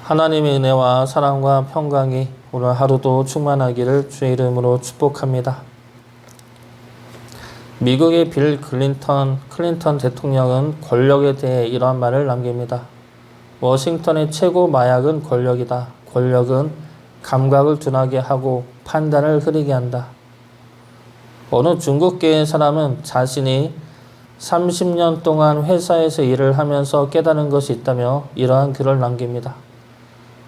하나님의 은혜와 사랑과 평강이 오늘 하루도 충만하기를 주의 이름으로 축복합니다. 미국의 빌 클린턴 대통령은 권력에 대해 이러한 말을 남깁니다. 워싱턴의 최고 마약은 권력이다. 권력은 감각을 둔하게 하고 판단을 흐리게 한다. 어느 중국계의 사람은 자신이 30년 동안 회사에서 일을 하면서 깨달은 것이 있다며 이러한 글을 남깁니다.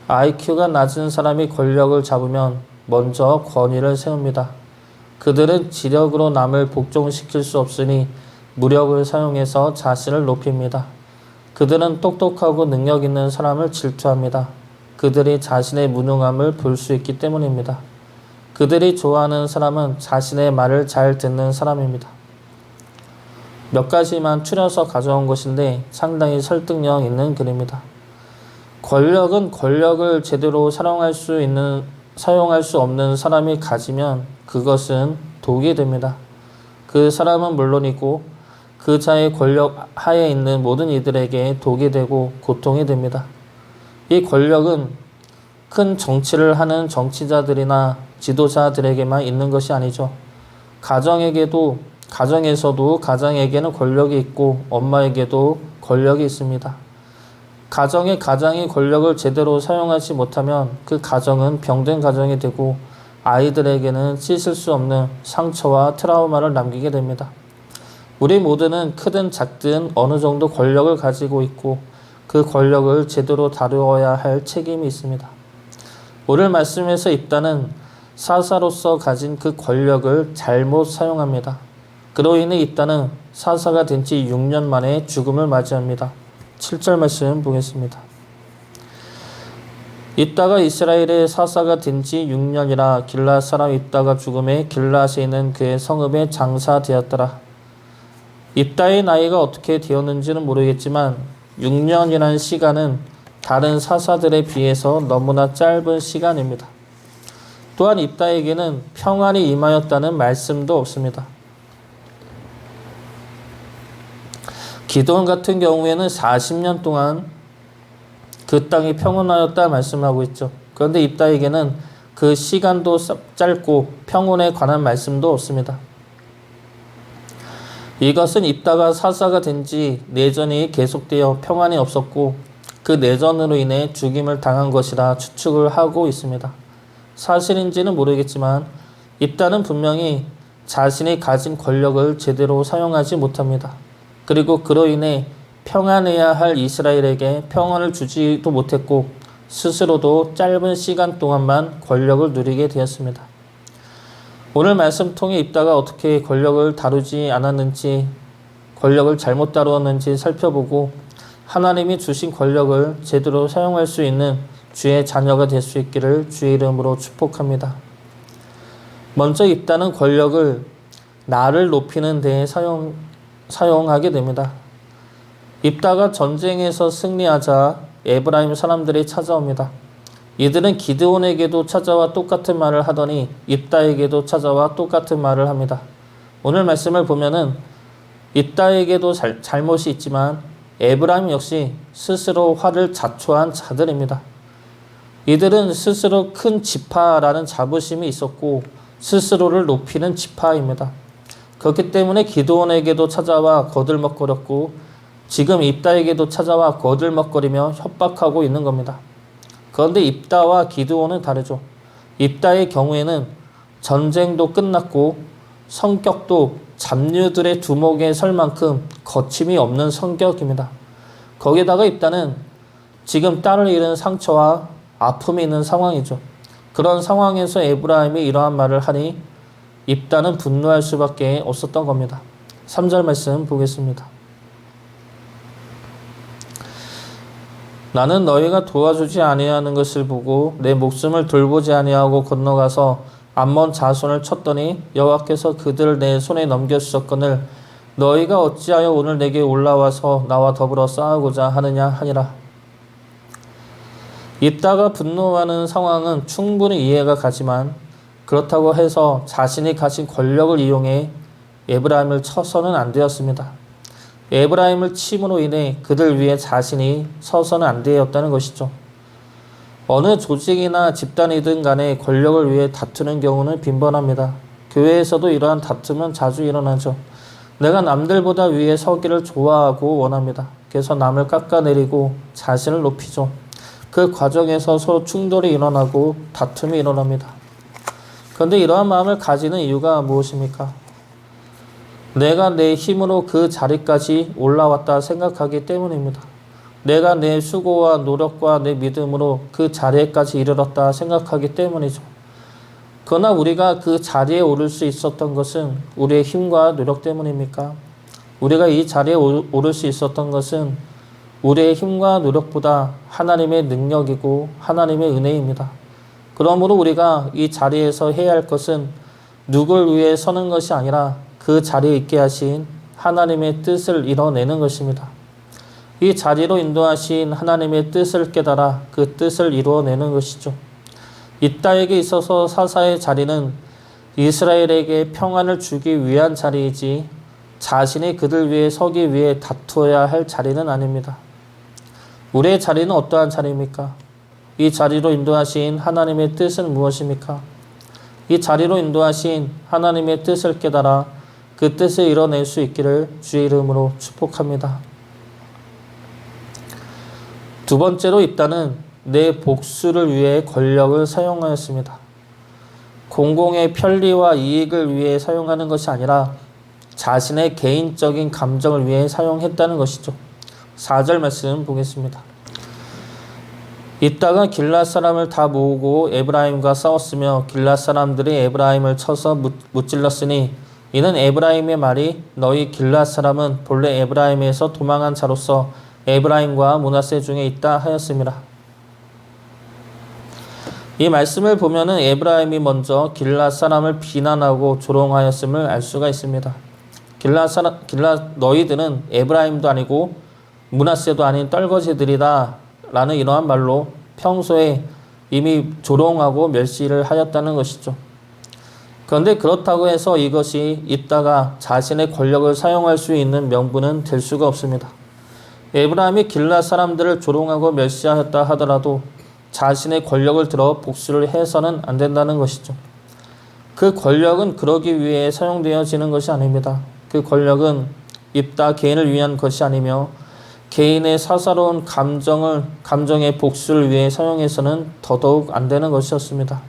IQ가 낮은 사람이 권력을 잡으면 먼저 권위를 세웁니다. 그들은 지력으로 남을 복종시킬 수 없으니 무력을 사용해서 자신을 높입니다. 그들은 똑똑하고 능력 있는 사람을 질투합니다. 그들이 자신의 무능함을 볼 수 있기 때문입니다. 그들이 좋아하는 사람은 자신의 말을 잘 듣는 사람입니다. 몇 가지만 추려서 가져온 것인데 상당히 설득력 있는 글입니다. 권력은 권력을 제대로 사용할 수 없는 사람이 가지면 그것은 독이 됩니다. 그 사람은 물론이고 그 자의 권력 하에 있는 모든 이들에게 독이 되고 고통이 됩니다. 이 권력은 큰 정치를 하는 정치자들이나 지도자들에게만 있는 것이 아니죠. 가정에서도 가장에게는 권력이 있고 엄마에게도 권력이 있습니다. 가정의 가장이 권력을 제대로 사용하지 못하면 그 가정은 병든 가정이 되고 아이들에게는 씻을 수 없는 상처와 트라우마를 남기게 됩니다. 우리 모두는 크든 작든 어느 정도 권력을 가지고 있고 그 권력을 제대로 다루어야 할 책임이 있습니다. 오늘 말씀에서 입다는 사사로서 가진 그 권력을 잘못 사용합니다. 그로 인해 입다는 사사가 된 지 6년 만에 죽음을 맞이합니다. 7절 말씀 보겠습니다. 입다가 이스라엘의 사사가 된 지 6년이라 길앗 사람 입다가 죽음에 길앗에 있는 그의 성읍에 장사되었더라. 입다의 나이가 어떻게 되었는지는 모르겠지만 6년이라는 시간은 다른 사사들에 비해서 너무나 짧은 시간입니다. 또한 입다에게는 평안이 임하였다는 말씀도 없습니다. 기드온 같은 경우에는 40년 동안 그 땅이 평온하였다 말씀하고 있죠. 그런데 입다에게는 그 시간도 짧고 평온에 관한 말씀도 없습니다. 이것은 입다가 사사가 된 지 내전이 계속되어 평안이 없었고 그 내전으로 인해 죽임을 당한 것이라 추측을 하고 있습니다. 사실인지는 모르겠지만 입다는 분명히 자신이 가진 권력을 제대로 사용하지 못합니다. 그리고 그로 인해 평안해야 할 이스라엘에게 평안을 주지도 못했고 스스로도 짧은 시간 동안만 권력을 누리게 되었습니다. 오늘 말씀 통해 입다가 어떻게 권력을 다루지 않았는지, 권력을 잘못 다루었는지 살펴보고 하나님이 주신 권력을 제대로 사용할 수 있는 주의 자녀가 될 수 있기를 주의 이름으로 축복합니다. 먼저 입다는 권력을 나를 높이는 데에 사용하게 됩니다. 입다가 전쟁에서 승리하자 에브라임 사람들이 찾아옵니다. 이들은 기드온에게도 찾아와 똑같은 말을 하더니 입다에게도 찾아와 똑같은 말을 합니다. 오늘 말씀을 보면은 입다에게도 잘못이 있지만 에브라임 역시 스스로 화를 자초한 자들입니다. 이들은 스스로 큰 지파라는 자부심이 있었고 스스로를 높이는 지파입니다. 그렇기 때문에 기드온에게도 찾아와 거들먹거렸고 지금 입다에게도 찾아와 거들먹거리며 협박하고 있는 겁니다. 그런데 입다와 기드온은 다르죠. 입다의 경우에는 전쟁도 끝났고 성격도 잡류들의 두목에 설 만큼 거침이 없는 성격입니다. 거기다가 입다는 지금 딸을 잃은 상처와 아픔이 있는 상황이죠. 그런 상황에서 에브라임이 이러한 말을 하니 입다는 분노할 수밖에 없었던 겁니다. 3절 말씀 보겠습니다. 나는 너희가 도와주지 아니하는 것을 보고 내 목숨을 돌보지 아니하고 건너가서 암몬 자손을 쳤더니 여호와께서 그들을 내 손에 넘겨주셨거늘 너희가 어찌하여 오늘 내게 올라와서 나와 더불어 싸우고자 하느냐 하니라. 입다가 분노하는 상황은 충분히 이해가 가지만 그렇다고 해서 자신이 가진 권력을 이용해 에브라임을 쳐서는 안 되었습니다. 에브라임을 침으로 인해 그들 위에 자신이 서서는 안 되었다는 것이죠. 어느 조직이나 집단이든 간에 권력을 위해 다투는 경우는 빈번합니다. 교회에서도 이러한 다툼은 자주 일어나죠. 내가 남들보다 위에 서기를 좋아하고 원합니다. 그래서 남을 깎아내리고 자신을 높이죠. 그 과정에서 서로 충돌이 일어나고 다툼이 일어납니다. 그런데 이러한 마음을 가지는 이유가 무엇입니까? 내가 내 힘으로 그 자리까지 올라왔다 생각하기 때문입니다. 내가 내 수고와 노력과 내 믿음으로 그 자리에까지 이르렀다 생각하기 때문이죠. 그러나 우리가 그 자리에 오를 수 있었던 것은 우리의 힘과 노력 때문입니까? 우리가 이 자리에 오를 수 있었던 것은 우리의 힘과 노력보다 하나님의 능력이고 하나님의 은혜입니다. 그러므로 우리가 이 자리에서 해야 할 것은 누굴 위해 서는 것이 아니라 그 자리에 있게 하신 하나님의 뜻을 이뤄내는 것입니다. 이 자리로 인도하신 하나님의 뜻을 깨달아 그 뜻을 이루어내는 것이죠. 이따에게 있어서 사사의 자리는 이스라엘에게 평안을 주기 위한 자리이지 자신이 그들 위해 서기 위해 다투어야 할 자리는 아닙니다. 우리의 자리는 어떠한 자리입니까? 이 자리로 인도하신 하나님의 뜻은 무엇입니까? 이 자리로 인도하신 하나님의 뜻을 깨달아 그 뜻을 이뤄낼 수 있기를 주의 이름으로 축복합니다. 두 번째로 입다는 내 복수를 위해 권력을 사용하였습니다. 공공의 편리와 이익을 위해 사용하는 것이 아니라 자신의 개인적인 감정을 위해 사용했다는 것이죠. 4절 말씀 보겠습니다. 입다가 길앗 사람을 다 모으고 에브라임과 싸웠으며 길앗 사람들이 에브라임을 쳐서 무찔렀으니 이는 에브라임의 말이 너희 길앗 사람은 본래 에브라임에서 도망한 자로서 에브라임과 므낫세 중에 있다 하였습니다. 이 말씀을 보면은 에브라임이 먼저 길앗 사람을 비난하고 조롱하였음을 알 수가 있습니다. 길앗 너희들은 에브라임도 아니고 므낫세도 아닌 떨거지들이다 라는 이러한 말로 평소에 이미 조롱하고 멸시를 하였다는 것이죠. 그런데 그렇다고 해서 이것이 입다가 자신의 권력을 사용할 수 있는 명분은 될 수가 없습니다. 에브라임이 길앗 사람들을 조롱하고 멸시하였다 하더라도 자신의 권력을 들어 복수를 해서는 안 된다는 것이죠. 그 권력은 그러기 위해 사용되어지는 것이 아닙니다. 그 권력은 입다 개인을 위한 것이 아니며 개인의 사사로운 감정의 복수를 위해 사용해서는 더더욱 안 되는 것이었습니다.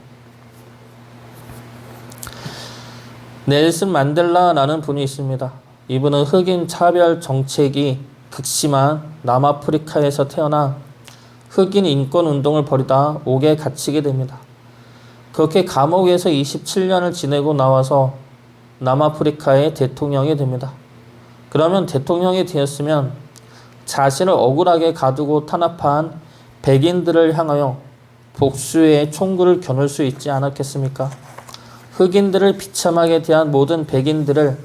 넬슨 만델라라는 분이 있습니다. 이분은 흑인 차별 정책이 극심한 남아프리카에서 태어나 흑인 인권 운동을 벌이다 옥에 갇히게 됩니다. 그렇게 감옥에서 27년을 지내고 나와서 남아프리카의 대통령이 됩니다. 그러면 대통령이 되었으면 자신을 억울하게 가두고 탄압한 백인들을 향하여 복수의 총구를 겨눌 수 있지 않았겠습니까? 흑인들을 비참하게 대한 모든 백인들을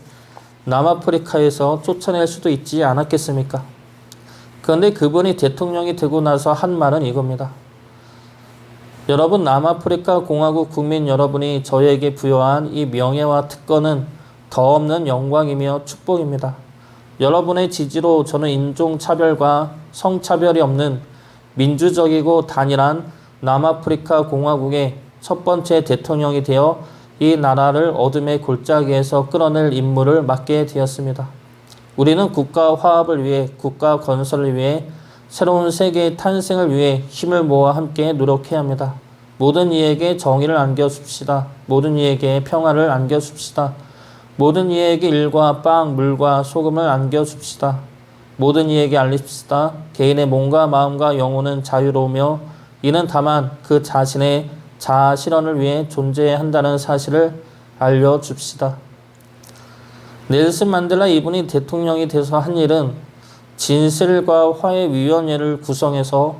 남아프리카에서 쫓아낼 수도 있지 않았겠습니까? 그런데 그분이 대통령이 되고 나서 한 말은 이겁니다. 여러분, 남아프리카 공화국 국민 여러분이 저에게 부여한 이 명예와 특권은 더없는 영광이며 축복입니다. 여러분의 지지로 저는 인종차별과 성차별이 없는 민주적이고 단일한 남아프리카 공화국의 첫 번째 대통령이 되어 이 나라를 어둠의 골짜기에서 끌어낼 임무를 맡게 되었습니다. 우리는 국가 화합을 위해, 국가 건설을 위해, 새로운 세계의 탄생을 위해 힘을 모아 함께 노력해야 합니다. 모든 이에게 정의를 안겨줍시다. 모든 이에게 평화를 안겨줍시다. 모든 이에게 일과 빵, 물과 소금을 안겨줍시다. 모든 이에게 알립시다. 개인의 몸과 마음과 영혼은 자유로우며 이는 다만 그 자신의 자아 실현을 위해 존재해야 한다는 사실을 알려줍시다. 넬슨 만델라 이분이 대통령이 돼서 한 일은 진실과 화해위원회를 구성해서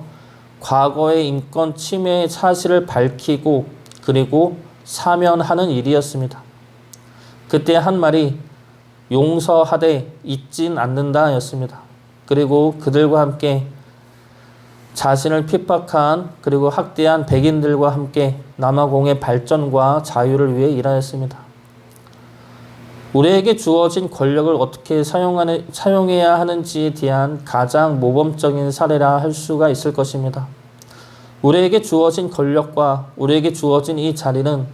과거의 인권 침해의 사실을 밝히고 그리고 사면하는 일이었습니다. 그때 한 말이 용서하되 잊진 않는다 였습니다. 그리고 그들과 함께 자신을 핍박한 그리고 학대한 백인들과 함께 남아공의 발전과 자유를 위해 일하였습니다. 우리에게 주어진 권력을 어떻게 사용해야 하는지에 대한 가장 모범적인 사례라 할 수가 있을 것입니다. 우리에게 주어진 권력과 우리에게 주어진 이 자리는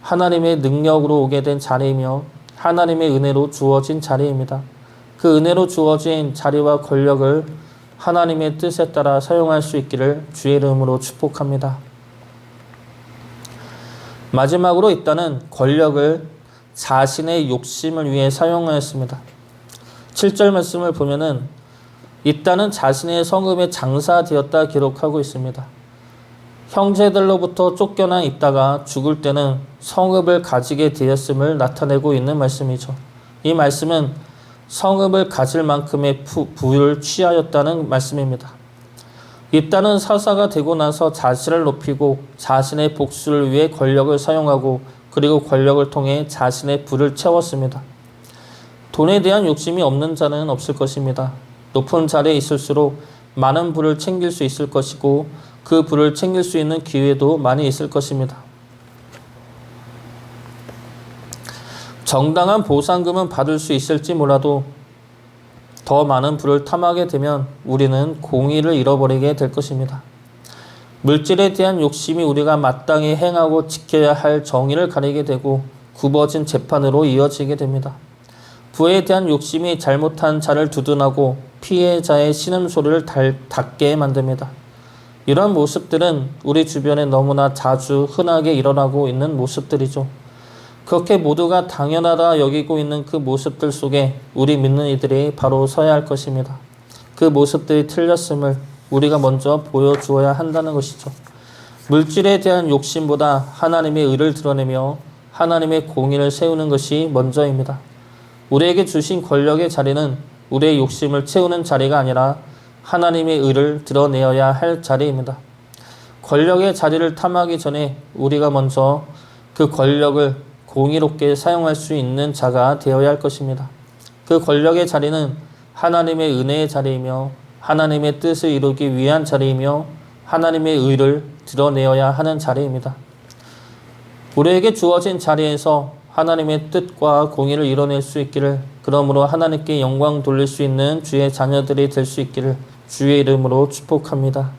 하나님의 능력으로 오게 된 자리이며 하나님의 은혜로 주어진 자리입니다. 그 은혜로 주어진 자리와 권력을 하나님의 뜻에 따라 사용할 수 있기를 주의 이름으로 축복합니다. 마지막으로 이따는 권력을 자신의 욕심을 위해 사용하였습니다. 7절 말씀을 보면은 이따는 자신의 성읍에 장사되었다 기록하고 있습니다. 형제들로부터 쫓겨나 있다가 죽을 때는 성읍을 가지게 되었음을 나타내고 있는 말씀이죠. 이 말씀은 성읍을 가질 만큼의 부를 취하였다는 말씀입니다. 입다는 사사가 되고 나서 자신을 높이고 자신의 복수를 위해 권력을 사용하고 그리고 권력을 통해 자신의 부를 채웠습니다. 돈에 대한 욕심이 없는 자는 없을 것입니다. 높은 자리에 있을수록 많은 부를 챙길 수 있을 것이고 그 부를 챙길 수 있는 기회도 많이 있을 것입니다. 정당한 보상금은 받을 수 있을지 몰라도 더 많은 부를 탐하게 되면 우리는 공의를 잃어버리게 될 것입니다. 물질에 대한 욕심이 우리가 마땅히 행하고 지켜야 할 정의를 가리게 되고 굽어진 재판으로 이어지게 됩니다. 부에 대한 욕심이 잘못한 자를 두둔하고 피해자의 신음소리를 닫게 만듭니다. 이러한 모습들은 우리 주변에 너무나 자주 흔하게 일어나고 있는 모습들이죠. 그렇게 모두가 당연하다 여기고 있는 그 모습들 속에 우리 믿는 이들이 바로 서야 할 것입니다. 그 모습들이 틀렸음을 우리가 먼저 보여주어야 한다는 것이죠. 물질에 대한 욕심보다 하나님의 의를 드러내며 하나님의 공의를 세우는 것이 먼저입니다. 우리에게 주신 권력의 자리는 우리의 욕심을 채우는 자리가 아니라 하나님의 의를 드러내어야 할 자리입니다. 권력의 자리를 탐하기 전에 우리가 먼저 그 권력을 공의롭게 사용할 수 있는 자가 되어야 할 것입니다. 그 권력의 자리는 하나님의 은혜의 자리이며 하나님의 뜻을 이루기 위한 자리이며 하나님의 의를 드러내어야 하는 자리입니다. 우리에게 주어진 자리에서 하나님의 뜻과 공의를 이뤄낼 수 있기를, 그러므로 하나님께 영광 돌릴 수 있는 주의 자녀들이 될 수 있기를 주의 이름으로 축복합니다.